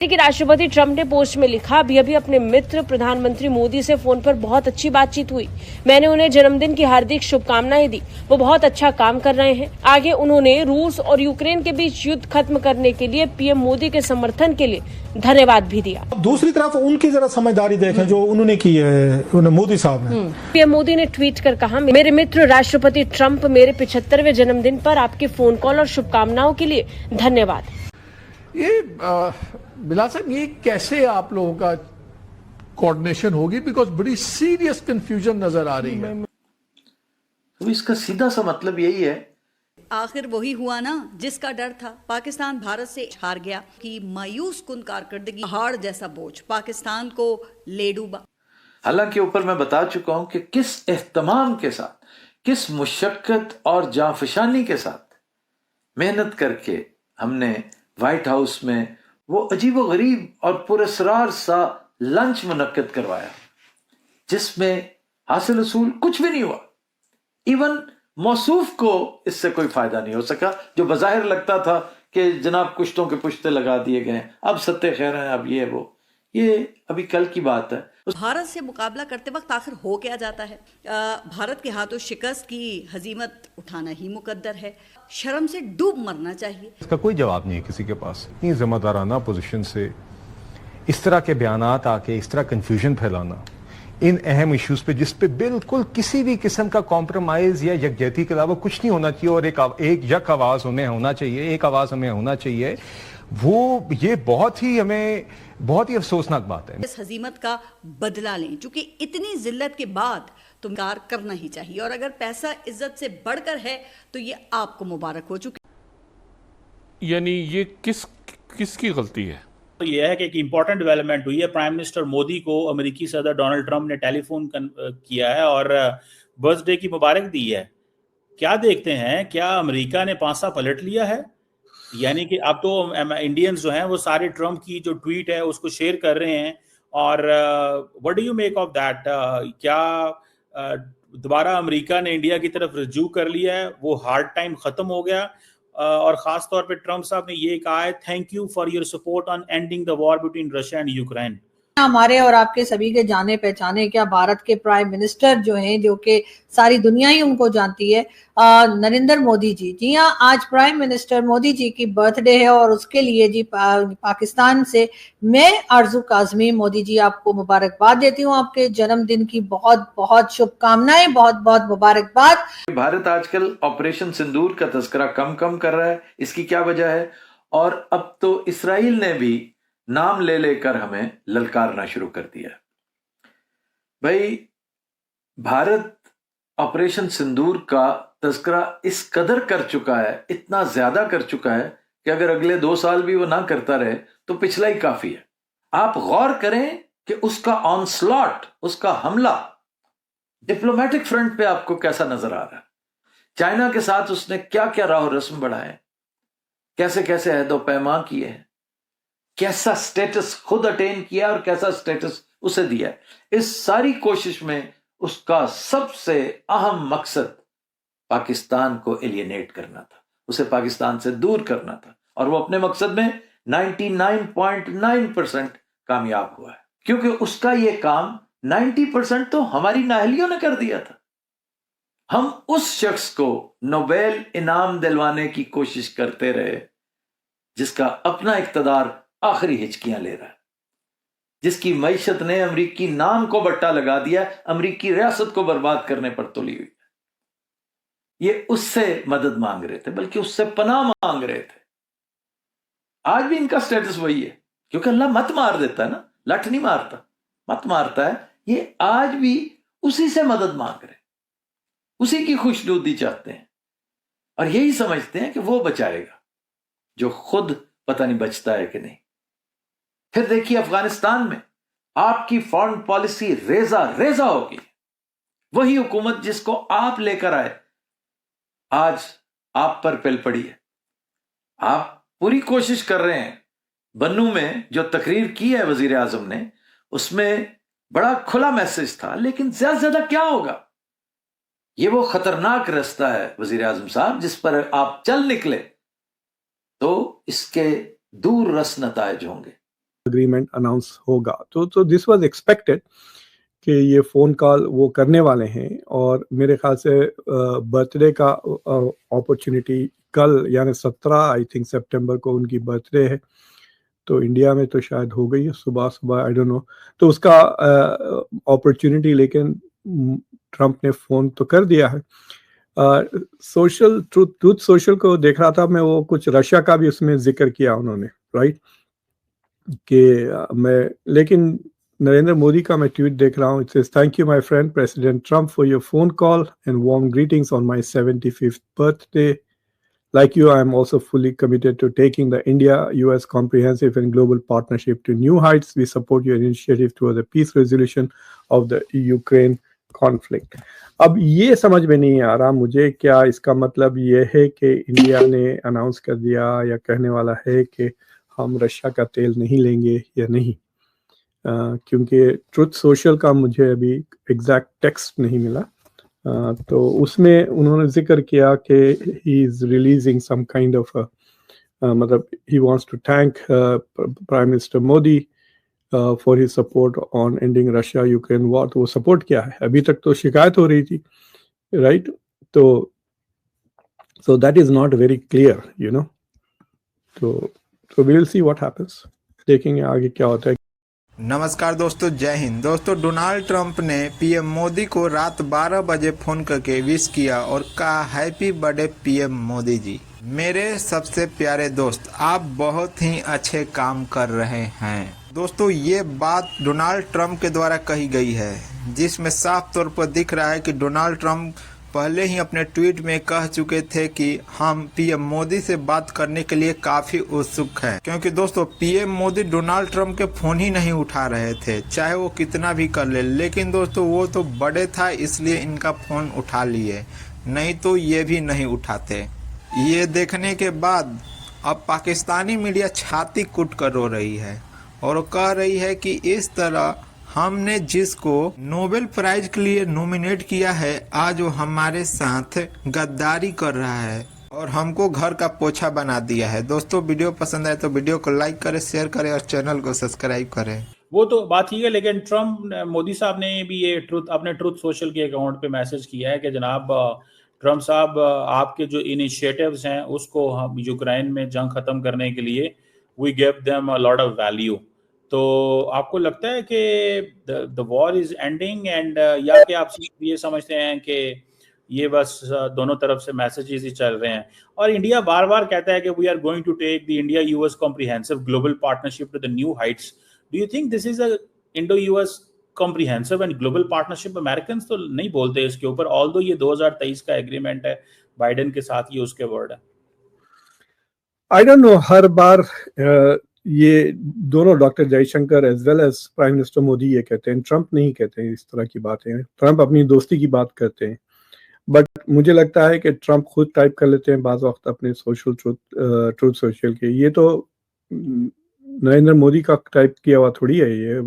कि राष्ट्रपति ट्रंप ने पोस्ट में लिखा, अभी अभी अपने मित्र प्रधानमंत्री मोदी से फोन पर बहुत अच्छी बातचीत हुई। मैंने उन्हें जन्मदिन की हार्दिक शुभकामनाएं दी। वो बहुत अच्छा काम कर रहे हैं। आगे उन्होंने रूस और यूक्रेन के बीच युद्ध खत्म करने के लिए पीएम मोदी के समर्थन के लिए धन्यवाद भी दिया। दूसरी तरफ उनकी जरा समझदारी देखें जो उन्होंने की है मोदी साहब ने। पीएम मोदी ने ट्वीट कर कहा, मेरे मित्र राष्ट्रपति ट्रंप, मेरे 75वें जन्मदिन पर आपके फोन कॉल और शुभकामनाओं के लिए धन्यवाद। ये बिलाल साहब, ये कैसे आप लोगों का कोऑर्डिनेशन होगी? बिकॉज बड़ी सीरियस कंफ्यूजन नजर आ रही है। तो इसका सीधा सा मतलब यही है, आखिर वही हुआ ना जिसका डर था। पाकिस्तान भारत से हार गया कि मायूस कुन कारकर्दगी, पहाड़ जैसा बोझ पाकिस्तान को ले डूबा। हालांकि ऊपर मैं बता चुका हूं कि किस एहतमाम के साथ, किस मुशक्कत और जाफशानी के साथ मेहनत करके हमने व्हाइट हाउस में वो अजीबो गरीब और पुरस्रार सा लंच मुनक्कद करवाया जिसमें हासिल उसूल कुछ भी नहीं हुआ। इवन मौसूफ को इससे कोई फायदा नहीं हो सका। जो बज़ाहिर लगता था कि जनाब कुश्तों के पुश्ते लगा दिए गए, अब सत्ते खैर हैं, अब ये अभी कल की बात है। भारत से मुकाबला करते वक्त आखिर हो क्या जाता है? भारत के हाथों शिकस्त की हजीमत उठाना ही मुकद्दर है। शर्म से डूब मरना चाहिए। इसका कोई जवाब नहीं है किसी के पास। इतनी जिम्मेदाराना पोजीशन से इस तरह के बयानात आके इस तरह कंफ्यूजन फैलाना इन अहम इश्यूज पे, जिस पे बिल्कुल किसी भी किस्म का कॉम्प्रोमाइज या यकजहती के अलावा कुछ नहीं होना चाहिए और एक यक आवाज हमें होना चाहिए, एक आवाज हमें होना चाहिए, वो ये बहुत ही अफसोसनाक बात है। इस हजीमत का बदला लें, क्योंकि इतनी जिल्लत के बाद तो कार करना ही चाहिए, और अगर पैसा इज्जत से बढ़कर है तो ये आपको मुबारक हो चुकी। यानी ये किसकी गलती है? तो यह है कि एक इम्पॉर्टेंट डेवलपमेंट हुई है। प्राइम मिनिस्टर मोदी को अमेरिकी सदर डोनाल्ड ट्रंप ने टेलीफोन किया है और बर्थडे की मुबारक दी है। क्या देखते हैं, क्या अमेरिका ने पांसा पलट लिया है? यानी कि अब तो इंडियंस जो हैं वो सारे ट्रंप की जो ट्वीट है उसको शेयर कर रहे हैं। और what do you make of that? क्या दोबारा अमेरिका ने इंडिया की तरफ रजू कर लिया है? वो हार्ड टाइम खत्म हो गया? और खास तौर पे ट्रंप साहब ने ये कहा है, thank you for your support on ending the war between Russia and Ukraine. हमारे और आपके सभी के जाने पहचाने, क्या भारत के प्राइम मिनिस्टर जो हैं, जो कि सारी दुनिया ही उनको जानती है, नरेंद्र मोदी जी। जी हाँ, आज प्राइम मिनिस्टर मोदी जी की बर्थडे है और उसके लिए जी पाकिस्तान से मैं आरजू काज़मी मोदी जी आपको मुबारकबाद देती हूँ। आपके जन्मदिन की बहुत बहुत शुभकामनाएं, बहुत बहुत मुबारकबाद। भारत आजकल ऑपरेशन सिंदूर का तस्करा कम कर रहा है। इसकी क्या वजह है? और अब तो इसराइल ने भी नाम ले लेकर हमें ललकारना शुरू कर दिया। भाई, भारत ऑपरेशन सिंदूर का तस्करा इस कदर कर चुका है, इतना ज्यादा कर चुका है कि अगर अगले 2 साल भी वो ना करता रहे तो पिछला ही काफी है। आप गौर करें कि उसका ऑनस्लॉट, उसका हमला डिप्लोमेटिक फ्रंट पे आपको कैसा नजर आ रहा है। चाइना के साथ उसने क्या क्या राह रस्म बढ़ाए, कैसे कैसे अहदो पैमा किए हैं, कैसा स्टेटस खुद अटेन किया और कैसा स्टेटस उसे दिया है। इस सारी कोशिश में उसका सबसे अहम मकसद पाकिस्तान को एलियनेट करना था, उसे पाकिस्तान से दूर करना था, और वो अपने मकसद में 99.9% कामयाब हुआ है। क्योंकि उसका ये काम 90% तो हमारी नाहलियों ने कर दिया था। हम उस शख्स को नोबेल इनाम दिलवाने की कोशिश करते रहे जिसका अपना इक्तदार आखिरी हिचकियां ले रहा है, जिसकी मईशत ने अमरीकी नाम को बट्टा लगा दिया, अमरीकी रियासत को बर्बाद करने पर तुली हुई है। ये उससे मदद मांग रहे थे, बल्कि उससे पनाह मांग रहे थे। आज भी इनका स्टेटस वही है, क्योंकि अल्लाह मत मार देता है ना, लठ नहीं मारता, मत मारता है। ये आज भी उसी से मदद मांग रहे, उसी की खुशनुदी चाहते हैं, और यही समझते हैं कि वो बचाएगा, जो खुद पता नहीं बचता है कि नहीं। फिर देखिए, अफगानिस्तान में आपकी फॉरेन पॉलिसी रेजा होगी। वही हुकूमत जिसको आप लेकर आए आज आप पर पिल पड़ी है। आप पूरी कोशिश कर रहे हैं। बन्नू में जो तकरीर की है वजीर आजम ने, उसमें बड़ा खुला मैसेज था, लेकिन ज्यादा से ज्यादा क्या होगा? ये वो खतरनाक रास्ता है वजीर आजम साहब, जिस पर आप चल निकले तो इसके दूर रस नताइज होंगे। agreement announce होगा. तो this was expected کہ یہ فون کال وہ کرنے والے ہیں, اور میرے خیال سے برتھ ڈے کا اپرچونٹی کل یعنی 17 آئی تھنک سپٹمبر کو ان کی برتھ ڈے ہے, تو انڈیا میں تو شاید ہو گئی ہے صبح آئی ڈونٹ نو, تو اس کا اپرچونٹی لیکن ٹرمپ نے فون تو کر دیا ہے. سوشل ٹروتھ سوشل کو دیکھ رہا تھا میں, وہ کچھ رشیا کا بھی اس میں ذکر کیا انہوں نے, رائٹ, کہ میں لیکن نریندر مودی کا میں ٹویٹ دیکھ رہا ہوں. It says, thank you my friend President Trump for your phone call and warm greetings on my 75th birthday. Like you, I am also fully committed to taking the India-US comprehensive and global partnership to new heights. We support your initiative toward the peace resolution of the Ukraine conflict. اب یہ سمجھ میں نہیں آ رہا مجھے, کیا اس کا مطلب یہ ہے کہ انڈیا نے اناؤنس کر دیا یا کہنے والا ہے کہ ہم رشیا کا تیل نہیں لیں گے یا نہیں, کیونکہ ٹروتھ سوشل کا مجھے ابھی ایگزیکٹ ٹیکسٹ نہیں ملا. تو اس میں انہوں نے ذکر کیا کہ he is releasing some kind of مطلب he wants to thank prime minister Modi for his support on ending Russia Ukraine war. تو وہ سپورٹ کیا ہے, ابھی تک تو شکایت ہو رہی تھی, رائٹ, تو so that is not very clear you know. تو we will see what happens, دیکھیں گے آگے کیا ہوتا ہے. نمسکار دوستو, جے ہند. دوستو, ڈونالڈ ٹرمپ نے پی ایم مودی کو رات 12 بجے فون کر کے وش کیا اور کہا happy birthday P M Modi ji. میرے سب سے پیارے دوست, آپ بہت ہی اچھے کام کر رہے ہیں. دوستو, یہ بات ڈونالڈ ٹرمپ کے دوارا کہی گئی ہے, جس میں صاف طور پر دکھ رہا ہے کہ ڈونالڈ ٹرمپ پہلے ہی اپنے ٹویٹ میں کہہ چکے تھے کہ ہم پی ایم مودی سے بات کرنے کے لیے کافی اتسک ہیں. کیونکہ دوستو, P M Modi Donald Trump کے فون ہی نہیں اٹھا رہے تھے, چاہے وہ کتنا بھی کر لے. لیکن دوستو, وہ تو بڑے تھا اس لیے ان کا فون اٹھا لیے, نہیں تو یہ بھی نہیں اٹھاتے. یہ دیکھنے کے بعد اب پاکستانی میڈیا چھاتی کٹ کر رو رہی ہے اور کہہ رہی ہے کہ اس طرح ہم نے جس کو نوبل پرائز کے لیے نومینیٹ کیا ہے, آج وہ ہمارے ساتھ غداری کر رہا ہے اور ہم کو گھر کا پوچھا بنا دیا ہے. دوستو, ویڈیو پسند آئے تو ویڈیو کو لائک کریں, شیئر کریں اور چینل کو سبسکرائب کریں. وہ تو بات ٹھیک ہے, لیکن ٹرمپ مودی صاحب نے بھی یہ اپنے ٹروتھ سوشل کے اکاؤنٹ پہ میسج کیا ہے کہ جناب ٹرمپ صاحب, آپ کے جو انیشیٹیوز ہیں اس کو ہم یوکرین میں جنگ ختم کرنے کے لیے we gave them a lot of value. تو آپ کو لگتا ہے کہ the war is ending and یا کہ آپ یہ سمجھتے ہیں کہ یہ بس دونوں طرف سے میسیجز ہی چل رہے ہیں, اور انڈیا بار بار کہتا ہے کہ we are going to take the India-US comprehensive global partnership to the new heights. Do you think this is a Indo-US comprehensive and global partnership? Americans تو نہیں بولتے اس کے اوپر, although یہ 2023 کا ایگریمنٹ ہے بائیڈن کے ساتھ, یہ اس کے ورڈ ہے. I don't know, ہر بار یہ دونوں doctor Jaishankar as well as prime minister Modi یہ کہتے ہیں, ٹرمپ نہیں کہتے ہیں اس طرح کی باتیں. ٹرمپ اپنی دوستی کی بات کرتے ہیں, بٹ مجھے لگتا ہے کہ ٹرمپ خود ٹائپ کر لیتے ہیں بعض وقت اپنے سوشل ٹروتھ سوشل کے. یہ تو نریندر مودی کا ٹائپ کیا ہوا تھوڑی ہے, یہ